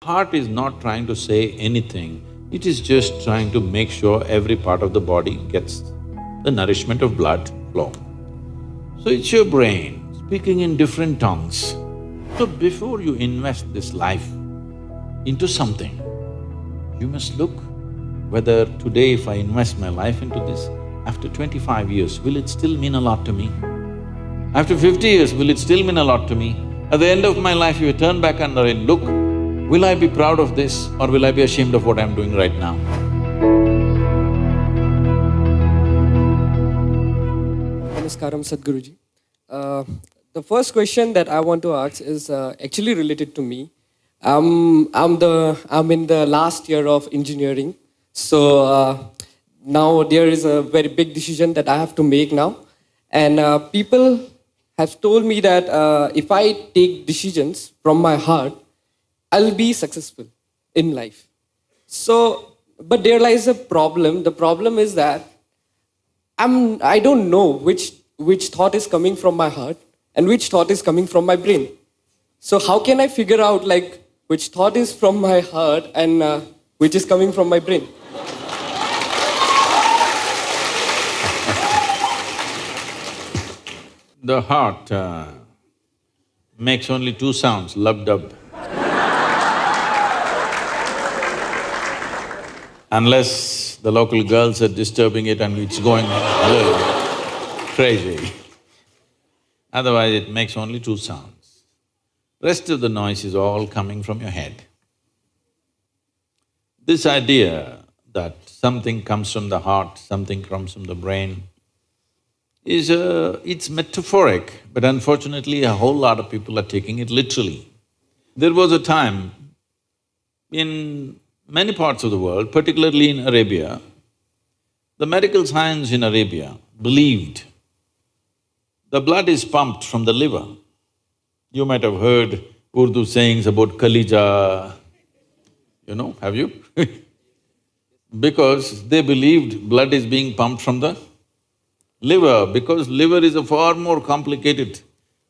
Heart is not trying to say anything, it is just trying to make sure every part of the body gets the nourishment of blood flow. So it's your brain speaking in different tongues. So before you invest this life into something, you must look whether today if I invest my life into this, after 25 years, will it still mean a lot to me? After 50 years, will it still mean a lot to me? At the end of my life, if I turn back and I look, will I be proud of this or will I be ashamed of what I'm doing right now? Namaskaram, Sadhguruji. The first question that I want to ask is actually related to me. I'm in the last year of engineering, so now there is a very big decision that I have to make now, and people have told me that if I take decisions from my heart, I'll be successful in life. So, but there lies a problem. The problem is that I don't know which thought is coming from my heart and which thought is coming from my brain. So how can I figure out like which thought is from my heart and which is coming from my brain? The heart makes only two sounds, lub-dub. Unless the local girls are disturbing it and it's going crazy. Otherwise it makes only two sounds. Rest of the noise is all coming from your head. This idea that something comes from the heart, something comes from the brain, it's metaphoric, but unfortunately a whole lot of people are taking it literally. There was a time in many parts of the world, particularly in Arabia, the medical science in Arabia believed the blood is pumped from the liver. You might have heard Urdu sayings about Kalija, have you? Because they believed blood is being pumped from the liver, because liver is a far more complicated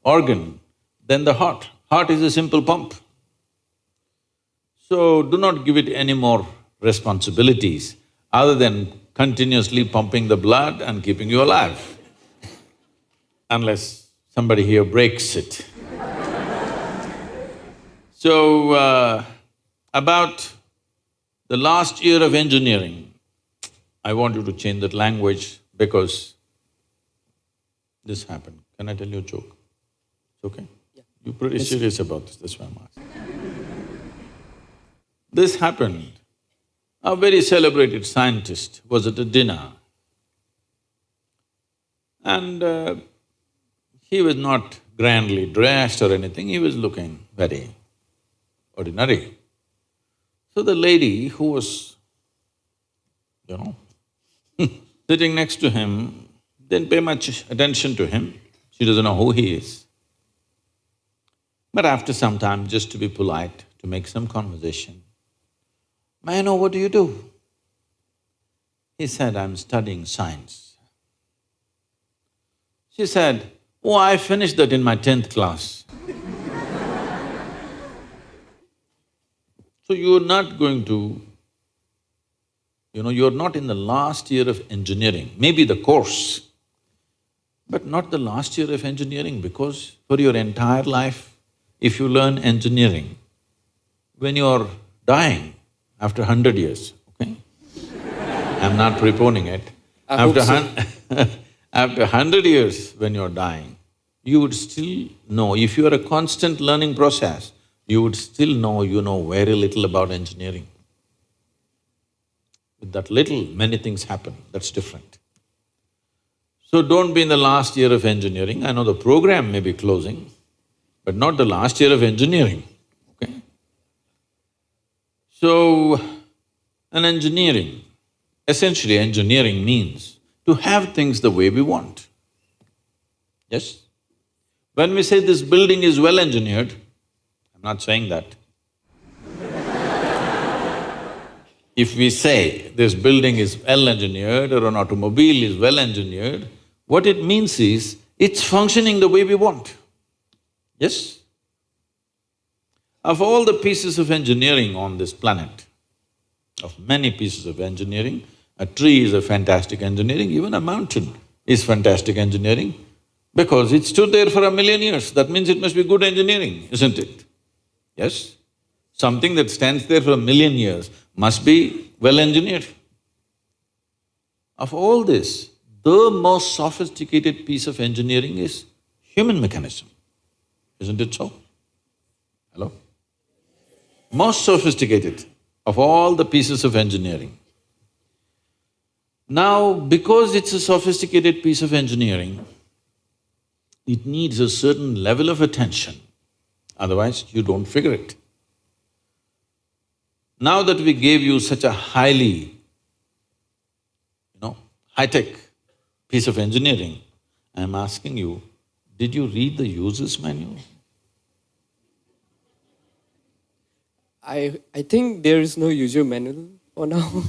organ than the heart. Heart is a simple pump. So do not give it any more responsibilities other than continuously pumping the blood and keeping you alive, unless somebody here breaks it. So, about the last year of engineering, I want you to change that language because this happened. Can I tell you a joke? It's okay? Yeah. You're pretty serious about this, that's why I'm asking. This happened. A very celebrated scientist was at a dinner and he was not grandly dressed or anything, he was looking very ordinary. So the lady who was, sitting next to him didn't pay much attention to him, she doesn't know who he is. But after some time, just to be polite, to make some conversation, "May I know what do you do?" He said, "I'm studying science." She said, "Oh, I finished that in my 10th class." So you're not going to, you're not in the last year of engineering, maybe the course, but not the last year of engineering, because for your entire life, if you learn engineering, when you're dying, after 100 years, okay? I'm not preponing it. After 100 years when you're dying, you would still know, if you are a constant learning process, you would still know you know very little about engineering. With that little, many things happen, that's different. So don't be in the last year of engineering. I know the program may be closing, but not the last year of engineering, okay? So, essentially engineering means to have things the way we want. Yes? When we say this building is well engineered, I'm not saying that. If we say this building is well engineered or an automobile is well engineered, what it means is it's functioning the way we want. Yes? Of all the pieces of engineering on this planet, of many pieces of engineering, a tree is a fantastic engineering, even a mountain is fantastic engineering, because it stood there for 1,000,000 years, that means it must be good engineering, isn't it? Yes? Something that stands there for 1,000,000 years must be well engineered. Of all this, the most sophisticated piece of engineering is human mechanism, isn't it so? Hello? Most sophisticated of all the pieces of engineering. Now, because it's a sophisticated piece of engineering, it needs a certain level of attention, otherwise you don't figure it. Now that we gave you such a highly, high-tech piece of engineering, I'm asking you, did you read the user's manual? I think there is no user manual for now.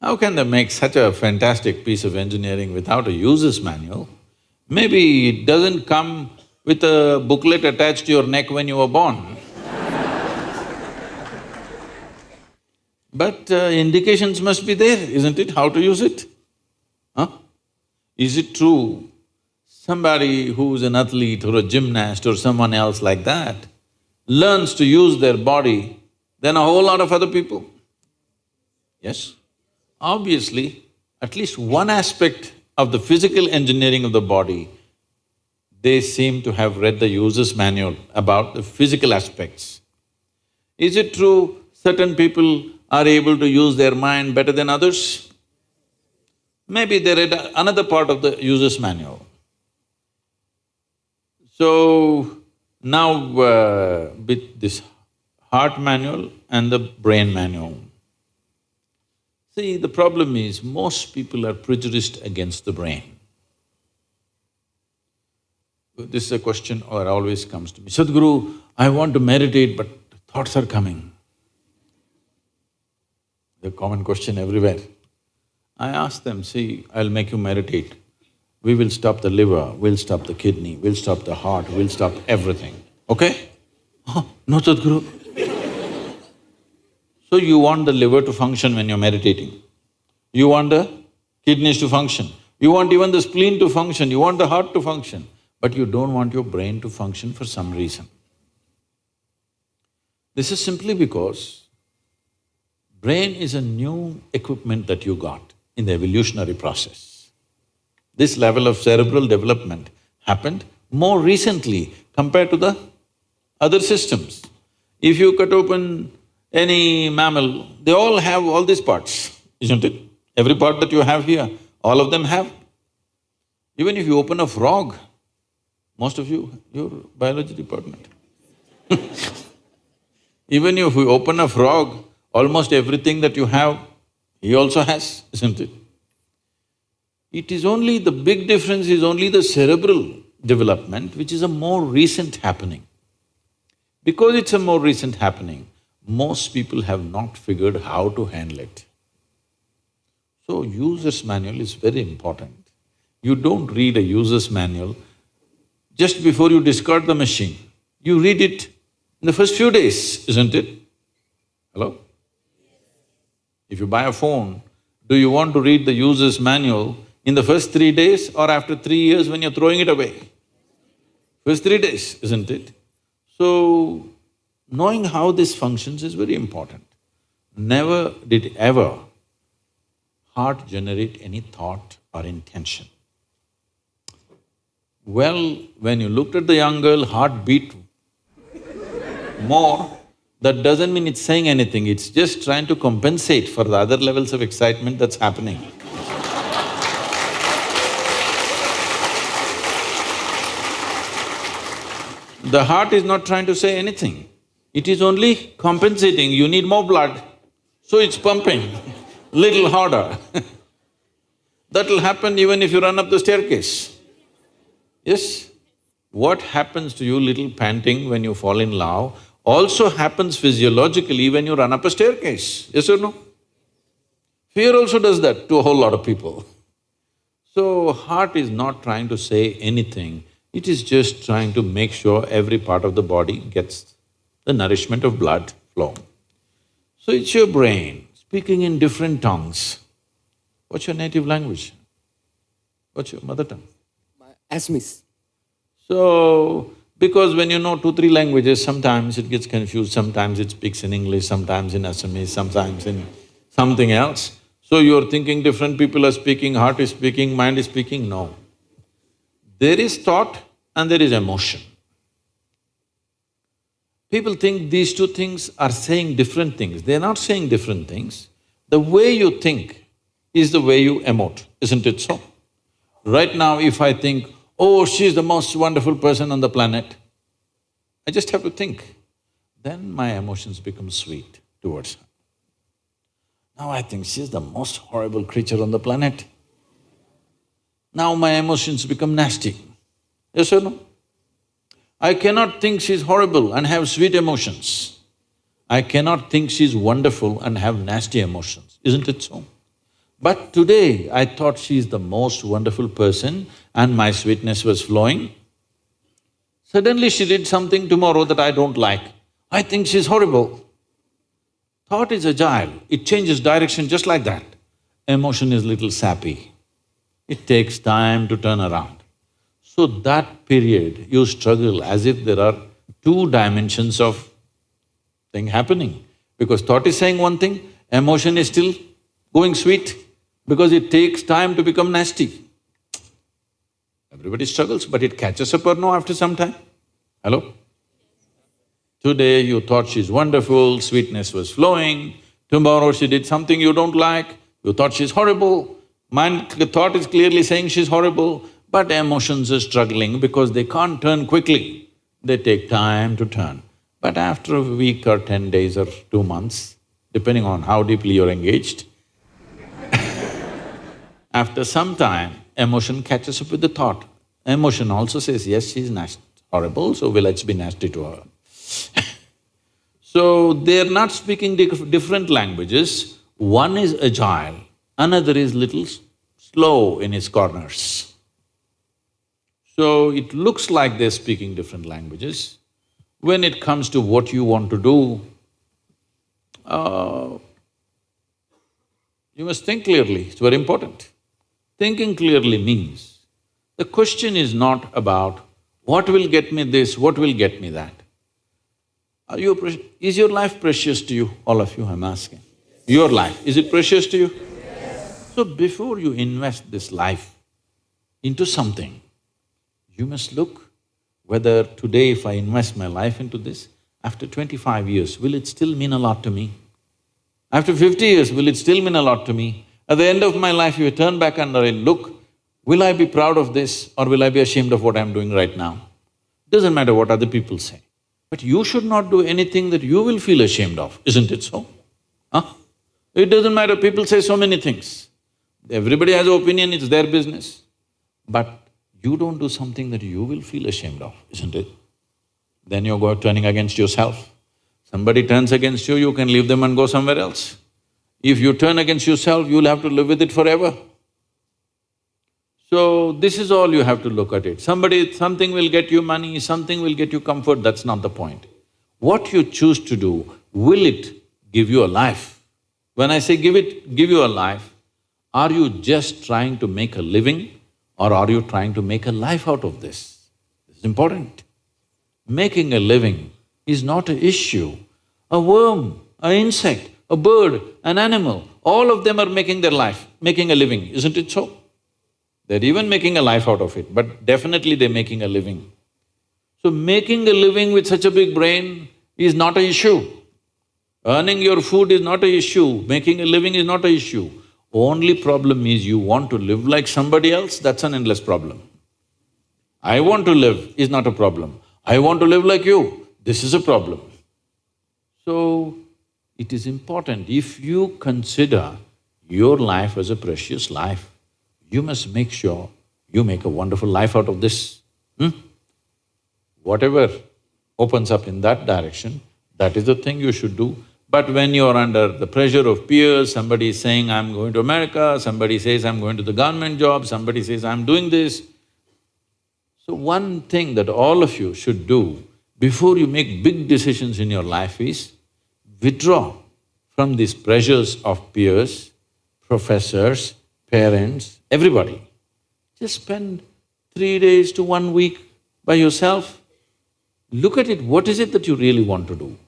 How can they make such a fantastic piece of engineering without a user's manual? Maybe it doesn't come with a booklet attached to your neck when you were born. But indications must be there, isn't it, how to use it? Huh? Is it true somebody who's an athlete or a gymnast or someone else like that learns to use their body than a whole lot of other people? Yes? Obviously, at least one aspect of the physical engineering of the body, they seem to have read the user's manual about the physical aspects. Is it true certain people are able to use their mind better than others? Maybe they read another part of the user's manual. So, now with this heart manual and the brain manual, see, the problem is most people are prejudiced against the brain. This is a question that always comes to me, Sadhguru, I want to meditate but thoughts are coming. The common question everywhere. I ask them, see, I'll make you meditate. We will stop the liver, we'll stop the kidney, we'll stop the heart, we'll stop everything, okay? Oh, no, Sadhguru. So you want the liver to function when you're meditating. You want the kidneys to function. You want even the spleen to function, you want the heart to function. But you don't want your brain to function for some reason. This is simply because brain is a new equipment that you got in the evolutionary process. This level of cerebral development happened more recently compared to the other systems. If you cut open any mammal, they all have all these parts, isn't it? Every part that you have here, all of them have. Even if you open a frog, most of you, your biology department. Even if you open a frog, almost everything that you have, he also has, isn't it? It is only… the big difference is only the cerebral development, which is a more recent happening. Because it's a more recent happening, most people have not figured how to handle it. So, user's manual is very important. You don't read a user's manual just before you discard the machine. You read it in the first few days, isn't it? Hello? If you buy a phone, do you want to read the user's manual in the first 3 days or after 3 years when you're throwing it away? First 3 days, isn't it? So, knowing how this functions is very important. Never did ever heart generate any thought or intention. Well, when you looked at the young girl, heart beat more, that doesn't mean it's saying anything, it's just trying to compensate for the other levels of excitement that's happening. The heart is not trying to say anything, it is only compensating, you need more blood, so it's pumping little harder. That'll happen even if you run up the staircase. Yes? What happens to you little panting when you fall in love also happens physiologically when you run up a staircase, yes or no? Fear also does that to a whole lot of people. So, heart is not trying to say anything, It is just trying to make sure every part of the body gets the nourishment of blood flow. So it's your brain speaking in different tongues. What's your native language? What's your mother tongue? Asmis. So, because when you know 2, 3 languages, sometimes it gets confused, sometimes it speaks in English, sometimes in Assamese, sometimes in something else. So you're thinking different people are speaking, heart is speaking, mind is speaking, no. There is thought and there is emotion. People think these two things are saying different things. They're not saying different things. The way you think is the way you emote, isn't it so? Right now, if I think, oh, she's the most wonderful person on the planet, I just have to think. Then my emotions become sweet towards her. Now I think she's the most horrible creature on the planet. Now my emotions become nasty. Yes or no? I cannot think she's horrible and have sweet emotions. I cannot think she's wonderful and have nasty emotions, isn't it so? But today, I thought she's the most wonderful person and my sweetness was flowing. Suddenly she did something tomorrow that I don't like. I think she's horrible. Thought is agile, it changes direction just like that. Emotion is little sappy. It takes time to turn around. So that period, you struggle as if there are 2 dimensions of thing happening. Because thought is saying one thing, emotion is still going sweet, because it takes time to become nasty. Everybody struggles, but it catches up or no after some time? Hello? Today you thought she's wonderful, sweetness was flowing, tomorrow she did something you don't like, you thought she's horrible, the thought is clearly saying she's horrible, but emotions are struggling because they can't turn quickly, they take time to turn. But after a week or 10 days or 2 months, depending on how deeply you're engaged, after some time, emotion catches up with the thought. Emotion also says, yes, she's horrible, so let's be nasty to her. So, they're not speaking different languages. One is agile, another is little slow in his corners. So, it looks like they're speaking different languages. When it comes to what you want to do, you must think clearly, it's very important. Thinking clearly means, the question is not about what will get me this, what will get me that. Is your life precious to you? All of you, I'm asking. Your life, is it precious to you? Yes. So before you invest this life into something, you must look whether today if I invest my life into this, after 25 years, will it still mean a lot to me? After 50 years, will it still mean a lot to me? At the end of my life, if I turn back and I look, will I be proud of this or will I be ashamed of what I'm doing right now? Doesn't matter what other people say. But you should not do anything that you will feel ashamed of, isn't it so? Huh? It doesn't matter, people say so many things. Everybody has an opinion, it's their business. But you don't do something that you will feel ashamed of, isn't it? Then you're turning against yourself. Somebody turns against you, you can leave them and go somewhere else. If you turn against yourself, you'll have to live with it forever. So, this is all you have to look at it. Something will get you money, something will get you comfort, that's not the point. What you choose to do, will it give you a life? When I say give you a life, are you just trying to make a living or are you trying to make a life out of this? This is important. Making a living is not an issue. A worm, an insect, a bird, an animal, all of them are making their life, making a living, isn't it so? They're even making a life out of it, but definitely they're making a living. So making a living with such a big brain is not an issue. Earning your food is not an issue, making a living is not an issue. Only problem is you want to live like somebody else, that's an endless problem. I want to live is not a problem. I want to live like you, this is a problem. So, it is important, if you consider your life as a precious life, you must make sure you make a wonderful life out of this. Whatever opens up in that direction, that is the thing you should do. But when you're under the pressure of peers, somebody is saying, I'm going to America, somebody says, I'm going to the government job, somebody says, I'm doing this. So one thing that all of you should do before you make big decisions in your life is withdraw from these pressures of peers, professors, parents, everybody. Just spend 3 days to 1 week by yourself. Look at it, what is it that you really want to do?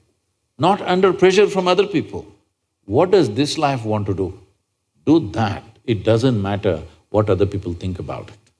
Not under pressure from other people. What does this life want to do? Do that. It doesn't matter what other people think about it.